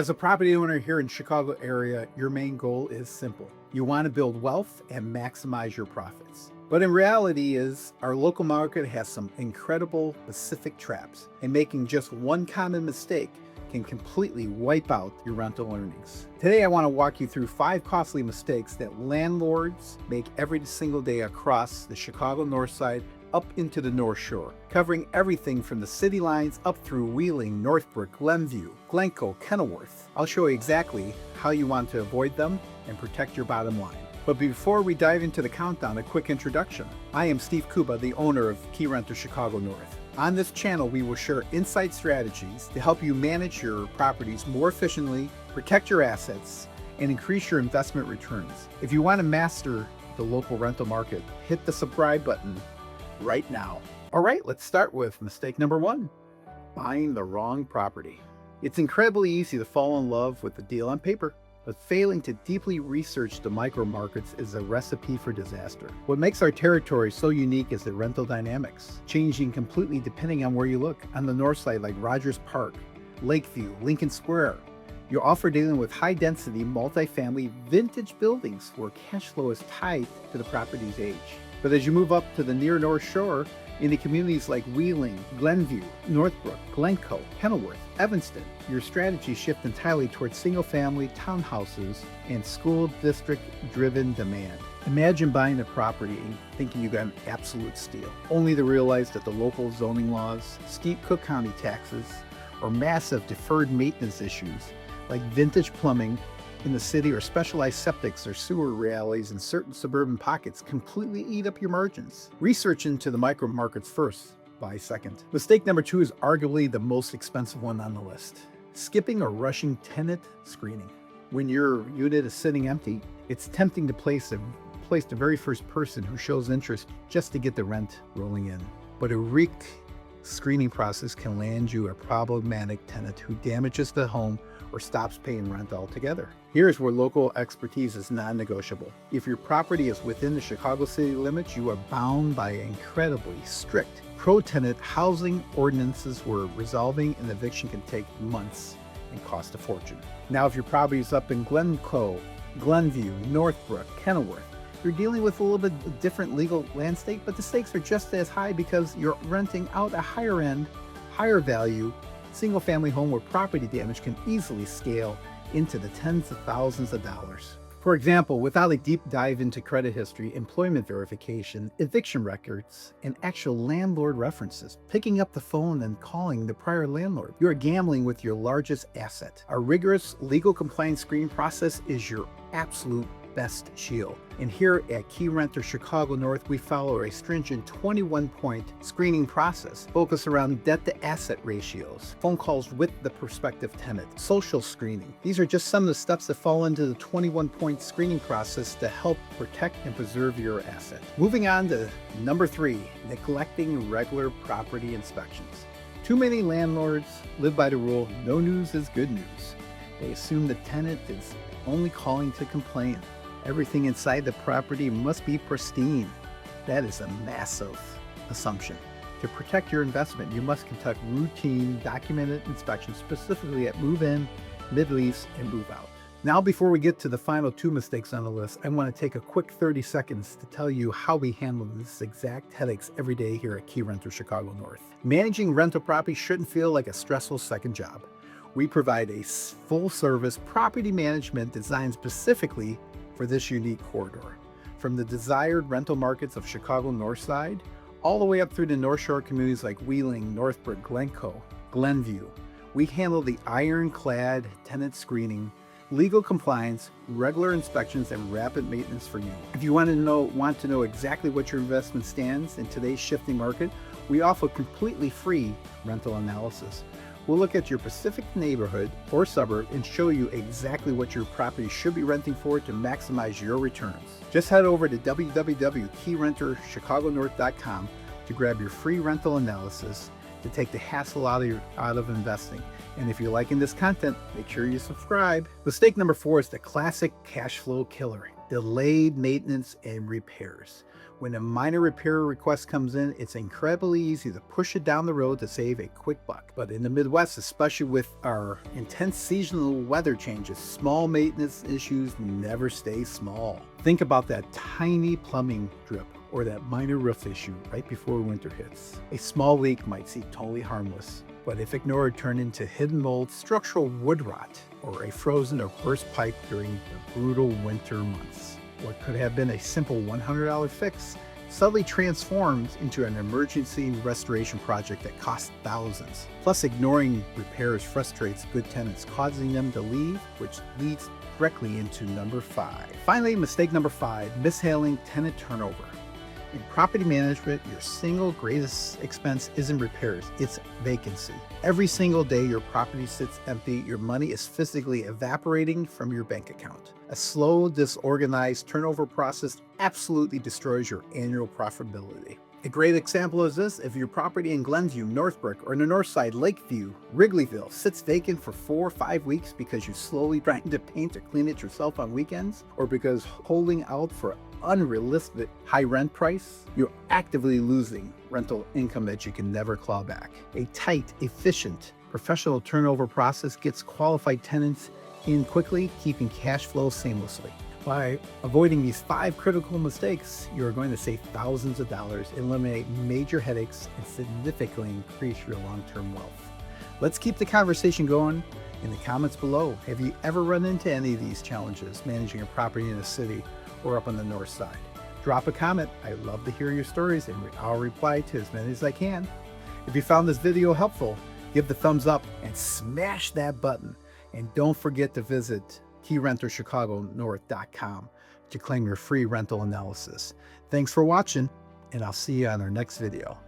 As a property owner here in Chicago area, your main goal is simple. You want to build wealth and maximize your profits. But in reality is our local market has some incredible specific traps, and making just one common mistake can completely wipe out your rental earnings. Today I want to walk you through 5 costly mistakes that landlords make every single day across the Chicago North Side up into the North Shore, covering everything from the city lines up through Wheeling, Northbrook, Glenview, Glencoe, Kenilworth. I'll show you exactly how you want to avoid them and protect your bottom line. But before we dive into the countdown, a quick introduction. I am Steve Kuba, the owner of Keyrenter Chicago North. On this channel, we will share insight strategies to help you manage your properties more efficiently, protect your assets, and increase your investment returns. If you want to master the local rental market, hit the subscribe button right now. All right, let's start with mistake number 1, buying the wrong property. It's incredibly easy to fall in love with the deal on paper, but failing to deeply research the micro markets is a recipe for disaster. What makes our territory so unique is the rental dynamics, changing completely depending on where you look. On the north side, like Rogers Park, Lakeview, Lincoln Square, you're often dealing with high-density, multifamily, vintage buildings where cash flow is tied to the property's age. But as you move up to the near North Shore, in the communities like Wheeling, Glenview, Northbrook, Glencoe, Kenilworth, Evanston, your strategy shifts entirely towards single-family townhouses and school district-driven demand. Imagine buying a property and thinking you got an absolute steal, only to realize that the local zoning laws, steep Cook County taxes, or massive deferred maintenance issues like vintage plumbing in the city or specialized septics or sewer realities in certain suburban pockets completely eat up your margins. Research into the micro markets first, buy second. Mistake number 2 is arguably the most expensive one on the list. Skipping or rushing tenant screening. When your unit is sitting empty, it's tempting to place the very first person who shows interest just to get the rent rolling in. But a weak screening process can land you a problematic tenant who damages the home or stops paying rent altogether. Here's where local expertise is non-negotiable. If your property is within the Chicago city limits, you are bound by incredibly strict pro-tenant housing ordinances where resolving an eviction can take months and cost a fortune. Now, if your property is up in Glencoe, Glenview, Northbrook, Kenilworth, you're dealing with a little bit different legal landscape, but the stakes are just as high because you're renting out a higher end, higher value, single-family home where property damage can easily scale into the tens of thousands of dollars. For example, without a deep dive into credit history, employment verification, eviction records, and actual landlord references, picking up the phone and calling the prior landlord, you are gambling with your largest asset. A rigorous legal compliance screening process is your absolute best shield. And here at Keyrenter Chicago North, we follow a stringent 21-point screening process focused around debt-to-asset ratios, phone calls with the prospective tenant, social screening. These are just some of the steps that fall into the 21-point screening process to help protect and preserve your asset. Moving on to number 3, neglecting regular property inspections. Too many landlords live by the rule, no news is good news. They assume the tenant is only calling to complain. Everything inside the property must be pristine. That is a massive assumption. To protect your investment, you must conduct routine, documented inspections, specifically at move-in, mid-lease, and move-out. Now, before we get to the final 2 mistakes on the list, I want to take a quick 30 seconds to tell you how we handle this exact headaches every day here at Keyrenter Chicago North. Managing rental property shouldn't feel like a stressful second job. We provide a full-service property management designed specifically for this unique corridor. From the desired rental markets of Chicago North Side, all the way up through the North Shore communities like Wheeling, Northbrook, Glencoe, Glenview, we handle the ironclad tenant screening, legal compliance, regular inspections, and rapid maintenance for you. If you want to know exactly what your investment stands in today's shifting market, we offer completely free rental analysis. We'll look at your specific neighborhood or suburb and show you exactly what your property should be renting for to maximize your returns. Just head over to www.keyrenterchicagonorth.com to grab your free rental analysis to take the hassle out of investing. And if you're liking this content, make sure you subscribe. Mistake number 4 is the classic cash flow killer. delayed maintenance and repairs. When a minor repair request comes in, it's incredibly easy to push it down the road to save a quick buck. But in the Midwest, especially with our intense seasonal weather changes, small maintenance issues never stay small. Think about that tiny plumbing drip or that minor roof issue right before winter hits. A small leak might seem totally harmless, but if ignored, turn into hidden mold, structural wood rot, or a frozen or burst pipe during the brutal winter months. What could have been a simple $100 fix suddenly transforms into an emergency restoration project that costs thousands. Plus, ignoring repairs frustrates good tenants, causing them to leave, which leads directly into number 5. Finally, mistake number 5, mishandling tenant turnover. In property management, your single greatest expense isn't repairs, it's vacancy. Every single day your property sits empty, your money is physically evaporating from your bank account. A slow, disorganized turnover process absolutely destroys your annual profitability. A great example is this: if your property in Glenview, Northbrook, or in the North Side, Lakeview, Wrigleyville sits vacant for 4 or 5 weeks because you slowly trying to paint or clean it yourself on weekends, or because holding out for unrealistic high rent price, you're actively losing rental income that you can never claw back. A tight, efficient, professional turnover process gets qualified tenants in quickly, keeping cash flow seamlessly. By avoiding these 5 critical mistakes, you're going to save thousands of dollars, eliminate major headaches, and significantly increase your long-term wealth. Let's keep the conversation going in the comments below. Have you ever run into any of these challenges managing a property in a city or up on the north side? Drop a comment. I love to hear your stories, and I'll reply to as many as I can. If you found this video helpful, give the thumbs up and smash that button. And don't forget to visit KeyrenterChicagoNorth.com to claim your free rental analysis. Thanks for watching, and I'll see you on our next video.